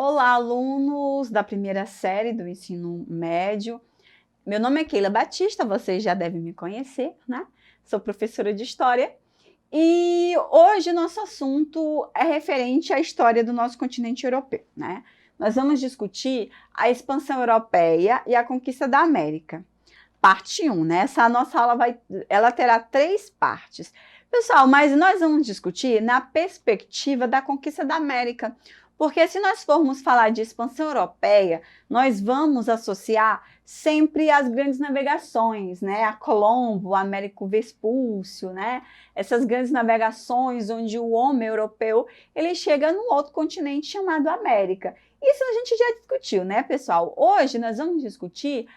Olá, alunos da primeira série do ensino médio. Meu nome é Keila Batista, vocês já devem me conhecer, né? Sou professora de História e hoje nosso assunto é referente à história do nosso continente europeu, né? Nós vamos discutir a expansão europeia e a conquista da América. Parte 1, né? Essa nossa aula ela terá 3 partes. Pessoal, mas nós vamos discutir na perspectiva da conquista da América, porque se nós formos falar de expansão europeia, nós vamos associar sempre as grandes navegações, né? A Colombo, a Américo Vespúcio, né? Essas grandes navegações onde o homem europeu, ele chega num outro continente chamado América. Isso a gente já discutiu, né, pessoal? Hoje nós vamos discutir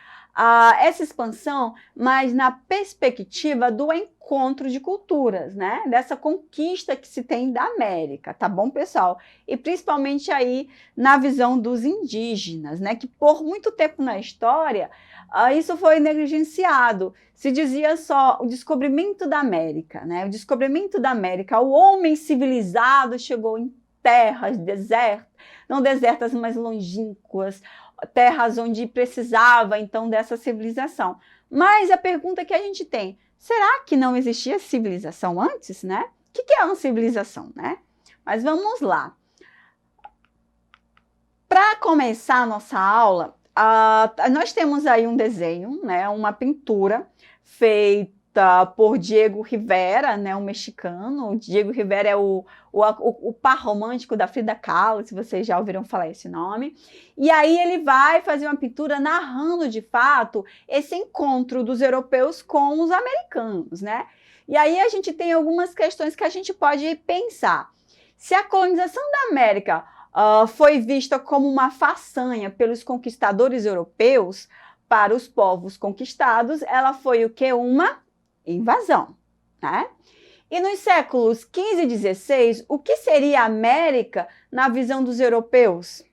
essa expansão, mas na perspectiva do encontro de culturas, né? Dessa conquista que se tem da América, tá bom, pessoal? E principalmente aí na visão dos indígenas, né? Que por muito tempo na história isso foi negligenciado. Se dizia só o descobrimento da América, né? O descobrimento da América, o homem civilizado chegou em terras desertas, não desertas, mas longínquas, terras onde precisava, então, dessa civilização. Mas a pergunta que a gente tem, será que não existia civilização antes, né? O que é uma civilização, né? Mas vamos lá. Para começar a nossa aula, nós temos aí um desenho, né? Uma pintura feita por Diego Rivera, né, um mexicano. O Diego Rivera é o par romântico da Frida Kahlo, se vocês já ouviram falar esse nome. E aí ele vai fazer uma pintura narrando, de fato, esse encontro dos europeus com os americanos, né? E aí a gente tem algumas questões que a gente pode pensar. Se a colonização da América foi vista como uma façanha pelos conquistadores europeus, para os povos conquistados, ela foi o quê? Uma invasão, né? E nos séculos XV e XVI, o que seria a América na visão dos europeus?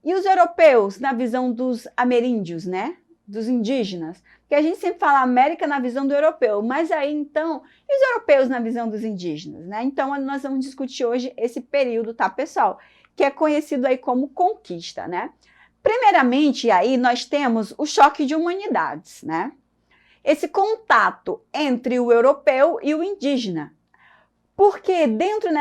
E os europeus na visão dos ameríndios, né? Dos indígenas? Porque a gente sempre fala América na visão do europeu, mas aí então, e os europeus na visão dos indígenas, né? Então nós vamos discutir hoje esse período, tá, pessoal? Que é conhecido aí como conquista, né? Primeiramente, aí nós temos o choque de humanidades, né? Esse contato entre o europeu e o indígena. Porque dentro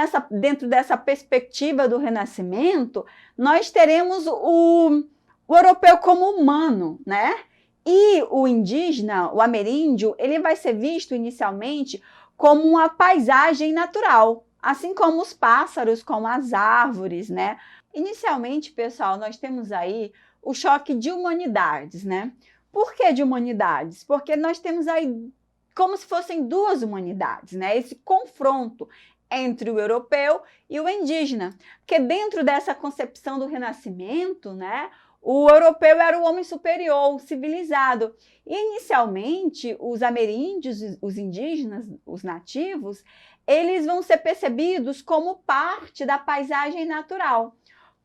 dessa perspectiva do Renascimento, nós teremos o europeu como humano, né? E o indígena, o ameríndio, ele vai ser visto inicialmente como uma paisagem natural, assim como os pássaros, como as árvores, né? Inicialmente, pessoal, nós temos aí o choque de humanidades, né? Por que de humanidades? Porque nós temos aí como se fossem duas humanidades, né? Esse confronto entre o europeu e o indígena. Porque dentro dessa concepção do Renascimento, né, o europeu era o homem superior, o civilizado. E, inicialmente, os ameríndios, os indígenas, os nativos, eles vão ser percebidos como parte da paisagem natural,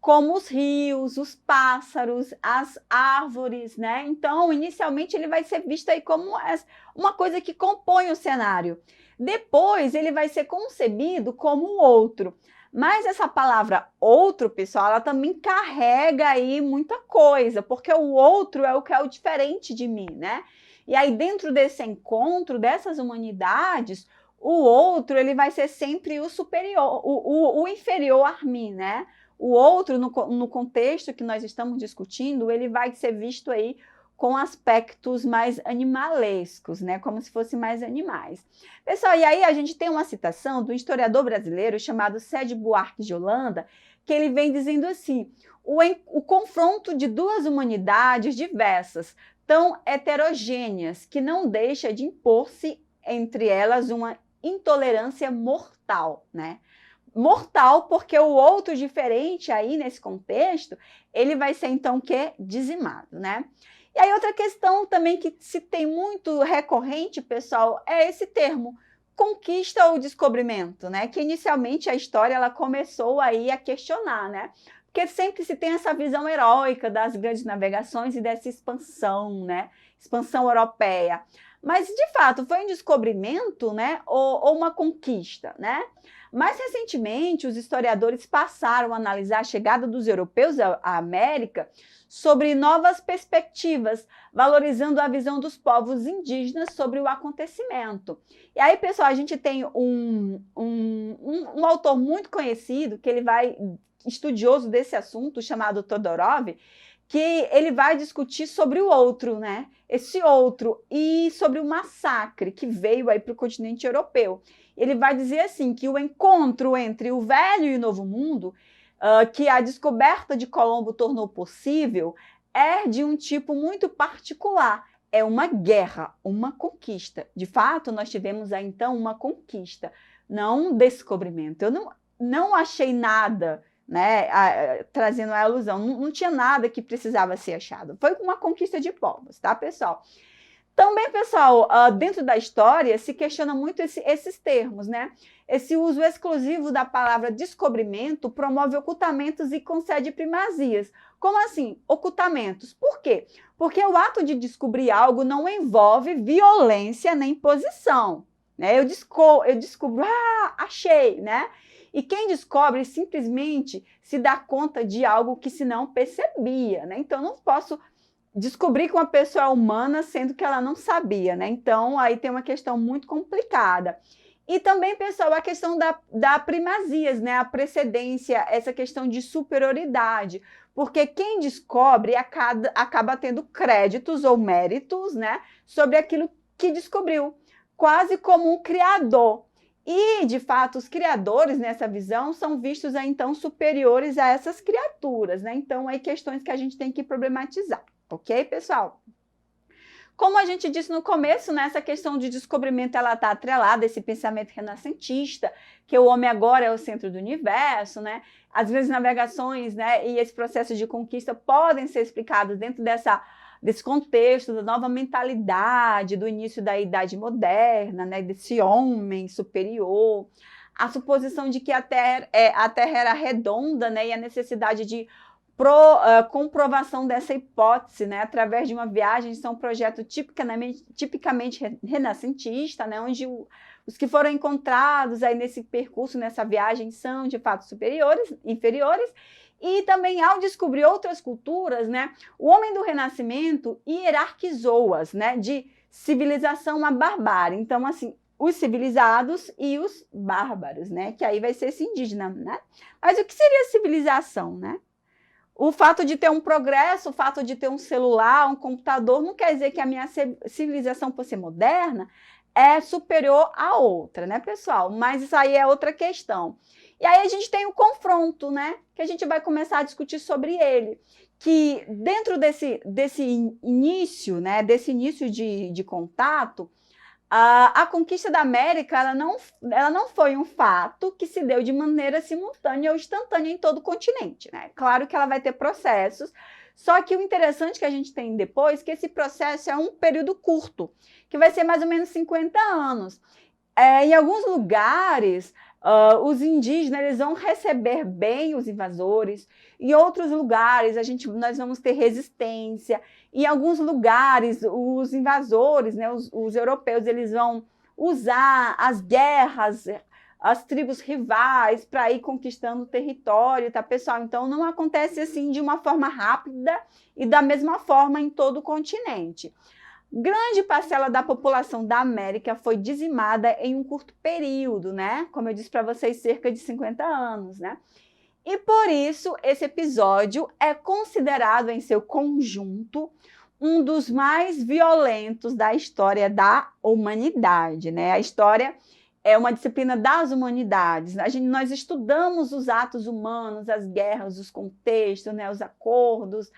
como os rios, os pássaros, as árvores, né? Então, inicialmente, ele vai ser visto aí como uma coisa que compõe o cenário. Depois, ele vai ser concebido como o outro. Mas essa palavra outro, pessoal, ela também carrega aí muita coisa, porque o outro é o que é o diferente de mim, né? E aí, dentro desse encontro, dessas humanidades, o outro, ele vai ser sempre o superior, o inferior a mim, né? O outro, no contexto que nós estamos discutindo, ele vai ser visto aí com aspectos mais animalescos, né? Como se fossem mais animais. Pessoal, e aí a gente tem uma citação do historiador brasileiro chamado Sede Buarque de Holanda, que ele vem dizendo assim, o confronto de duas humanidades diversas, tão heterogêneas, que não deixa de impor-se entre elas uma intolerância mortal, né? Mortal, porque o outro diferente aí nesse contexto, ele vai ser então o quê? Dizimado, né? E aí outra questão também que se tem muito recorrente, pessoal, é esse termo, conquista ou descobrimento, né? Que inicialmente a história ela começou aí a questionar, né? Porque sempre se tem essa visão heróica das grandes navegações e dessa expansão, né? Expansão europeia. Mas, de fato, foi um descobrimento, né? Ou uma conquista, né? Mais recentemente, os historiadores passaram a analisar a chegada dos europeus à América sobre novas perspectivas, valorizando a visão dos povos indígenas sobre o acontecimento. E aí, pessoal, a gente tem um autor muito conhecido, que estudioso desse assunto, chamado Todorov, que ele vai discutir sobre o outro, né? Esse outro, e sobre o massacre que veio aí para o continente europeu. Ele vai dizer assim, que o encontro entre o velho e o novo mundo, que a descoberta de Colombo tornou possível, é de um tipo muito particular. É uma guerra, uma conquista. De fato, nós tivemos aí, então, uma conquista, não um descobrimento. Eu não achei nada, né, trazendo a alusão, não tinha nada que precisava ser achado. Foi uma conquista de povos, tá, pessoal? Também, pessoal, dentro da história se questiona muito esses termos, né? Esse uso exclusivo da palavra descobrimento promove ocultamentos e concede primazias. Como assim? Ocultamentos. Por quê? Porque o ato de descobrir algo não envolve violência nem posição, né? Eu descubro, achei, né? E quem descobre simplesmente se dá conta de algo que se não percebia, né? Então, não posso descobrir que uma pessoa é humana sendo que ela não sabia, né? Então, aí tem uma questão muito complicada. E também, pessoal, a questão da primazias, né? A precedência, essa questão de superioridade. Porque quem descobre acaba tendo créditos ou méritos, né? Sobre aquilo que descobriu, quase como um criador. E, de fato, os criadores, nessa visão, são vistos, aí, então, superiores a essas criaturas, né? Então, aí questões que a gente tem que problematizar. Ok, pessoal? Como a gente disse no começo, né, essa questão de descobrimento ela está atrelada a esse pensamento renascentista, que o homem agora é o centro do universo, né? As grandes navegações, né, e esse processo de conquista podem ser explicados dentro desse contexto da nova mentalidade, do início da Idade Moderna, né, desse homem superior, a suposição de que a Terra era redonda, né, e a necessidade de comprovação dessa hipótese, né, através de uma viagem. Isso é um projeto tipicamente renascentista, né, onde os que foram encontrados aí nesse percurso, nessa viagem, são de fato inferiores, e também ao descobrir outras culturas, né, o homem do Renascimento hierarquizou-as, né, de civilização a barbárie. Então, assim, os civilizados e os bárbaros, né, que aí vai ser esse indígena, né? Mas o que seria civilização, né? O fato de ter um progresso, o fato de ter um celular, um computador, não quer dizer que a minha civilização, por ser moderna, é superior à outra, né, pessoal? Mas isso aí é outra questão. E aí a gente tem o confronto, né, que a gente vai começar a discutir sobre ele, que dentro desse início, né, desse início de contato, a conquista da América ela não foi um fato que se deu de maneira simultânea ou instantânea em todo o continente, né? Claro que ela vai ter processos, só que o interessante que a gente tem depois é que esse processo é um período curto, que vai ser mais ou menos 50 anos. Em alguns lugares, os indígenas eles vão receber bem os invasores, em outros lugares nós vamos ter resistência, em alguns lugares os invasores, né, os europeus, eles vão usar as guerras, as tribos rivais para ir conquistando o território, tá, pessoal? Então não acontece assim de uma forma rápida e da mesma forma em todo o continente. Grande parcela da população da América foi dizimada em um curto período, né? Como eu disse para vocês, cerca de 50 anos, né? E por isso, esse episódio é considerado em seu conjunto um dos mais violentos da história da humanidade, né? A história é uma disciplina das humanidades. Nós estudamos os atos humanos, as guerras, os contextos, né? Os acordos,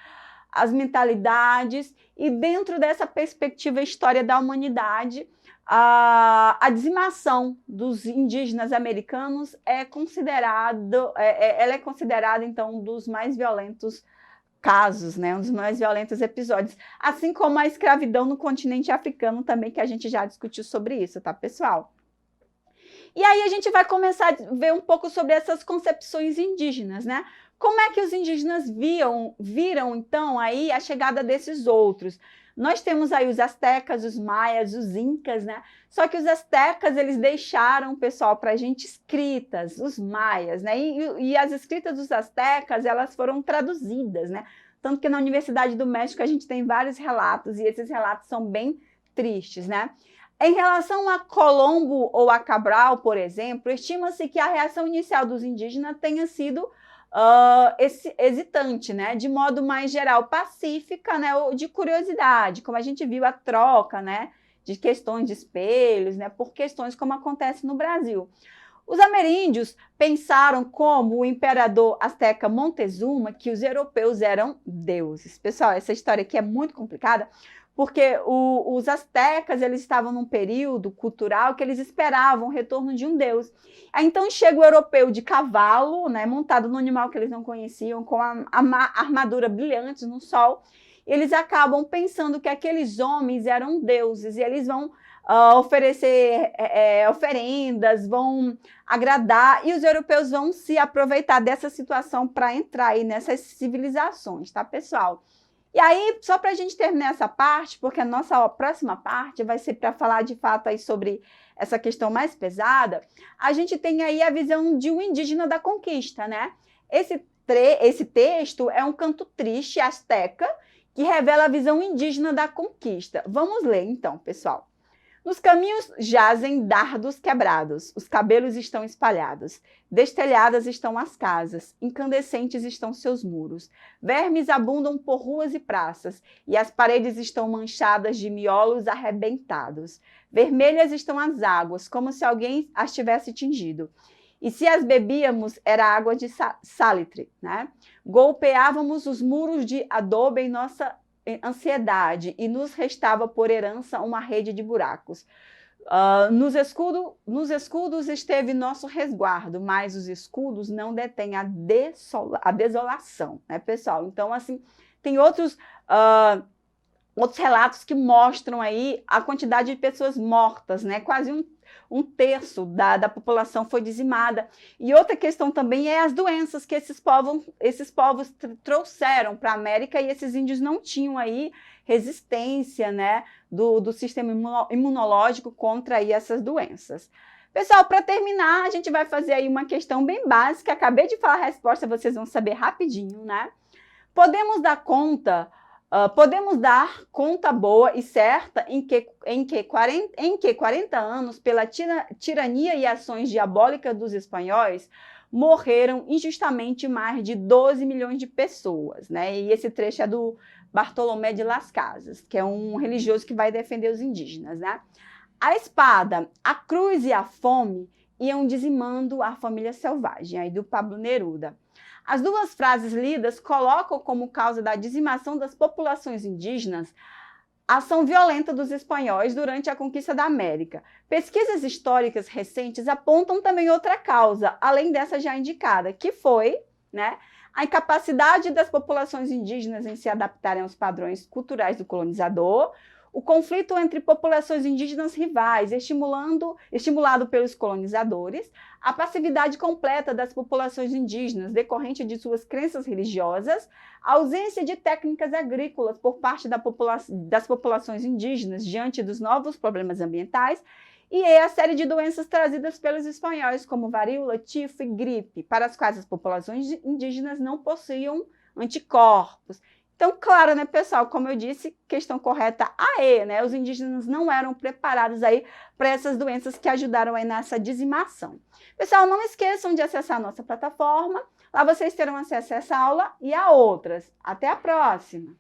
as mentalidades, e dentro dessa perspectiva história da humanidade, a dizimação dos indígenas americanos ela é considerada, então, um dos mais violentos casos, né? Um dos mais violentos episódios, assim como a escravidão no continente africano também, que a gente já discutiu sobre isso, tá, pessoal? E aí a gente vai começar a ver um pouco sobre essas concepções indígenas, né? Como é que os indígenas viram, então, aí a chegada desses outros? Nós temos aí os astecas, os maias, os incas, né? Só que os astecas, eles deixaram, pessoal, para a gente escritas, os maias, né? E as escritas dos astecas, elas foram traduzidas, né? Tanto que na Universidade do México a gente tem vários relatos, e esses relatos são bem tristes, né? Em relação a Colombo ou a Cabral, por exemplo, estima-se que a reação inicial dos indígenas tenha sido hesitante, né? De modo mais geral, pacífica, né? Ou de curiosidade, como a gente viu a troca, né? De questões de espelhos, né? Por questões como acontece no Brasil. Os ameríndios pensaram, como o imperador azteca Montezuma, que os europeus eram deuses. Pessoal, essa história aqui é muito complicada, porque os astecas, eles estavam num período cultural que eles esperavam o retorno de um deus. Aí, então chega o europeu de cavalo, né, montado num animal que eles não conheciam, com a armadura brilhante no sol. Eles acabam pensando que aqueles homens eram deuses, e eles vão oferecer oferendas, vão agradar, e os europeus vão se aproveitar dessa situação para entrar aí nessas civilizações, tá, pessoal? E aí, só para a gente terminar essa parte, porque a nossa próxima parte vai ser para falar de fato aí sobre essa questão mais pesada, a gente tem aí a visão de um indígena da conquista, né? Esse texto é um canto triste asteca que revela a visão indígena da conquista. Vamos ler então, pessoal. Nos caminhos jazem dardos quebrados, os cabelos estão espalhados, destelhadas estão as casas, incandescentes estão seus muros, vermes abundam por ruas e praças, e as paredes estão manchadas de miolos arrebentados. Vermelhas estão as águas, como se alguém as tivesse tingido. E se as bebíamos, era água de salitre, né? Golpeávamos os muros de adobe em nossa ansiedade, e nos restava por herança uma rede de buracos. Nos escudos esteve nosso resguardo, mas os escudos não detêm a desolação, né, pessoal? Então, assim, tem outros relatos que mostram aí a quantidade de pessoas mortas, né? Quase um terço da população foi dizimada. E outra questão também é as doenças que esses povos trouxeram para a América, e esses índios não tinham aí resistência, né, do sistema imunológico contra aí essas doenças. Pessoal, para terminar, a gente vai fazer aí uma questão bem básica. Acabei de falar a resposta, vocês vão saber rapidinho, né? Podemos dar conta boa e certa em que 40 anos, pela tirania e ações diabólicas dos espanhóis, morreram injustamente mais de 12 milhões de pessoas, né? E esse trecho é do Bartolomé de Las Casas, que é um religioso que vai defender os indígenas, né? A espada, a cruz e a fome iam dizimando a família selvagem, aí do Pablo Neruda. As duas frases lidas colocam como causa da dizimação das populações indígenas a ação violenta dos espanhóis durante a conquista da América. Pesquisas históricas recentes apontam também outra causa, além dessa já indicada, que foi, né, a incapacidade das populações indígenas em se adaptarem aos padrões culturais do colonizador, o conflito entre populações indígenas rivais, estimulado pelos colonizadores, a passividade completa das populações indígenas decorrente de suas crenças religiosas, a ausência de técnicas agrícolas por parte das populações indígenas diante dos novos problemas ambientais, e a série de doenças trazidas pelos espanhóis, como varíola, tifo e gripe, para as quais as populações indígenas não possuíam anticorpos. Então, claro, né, pessoal, como eu disse, questão correta A, né, os indígenas não eram preparados aí para essas doenças que ajudaram aí nessa dizimação. Pessoal, não esqueçam de acessar a nossa plataforma, lá vocês terão acesso a essa aula e a outras. Até a próxima!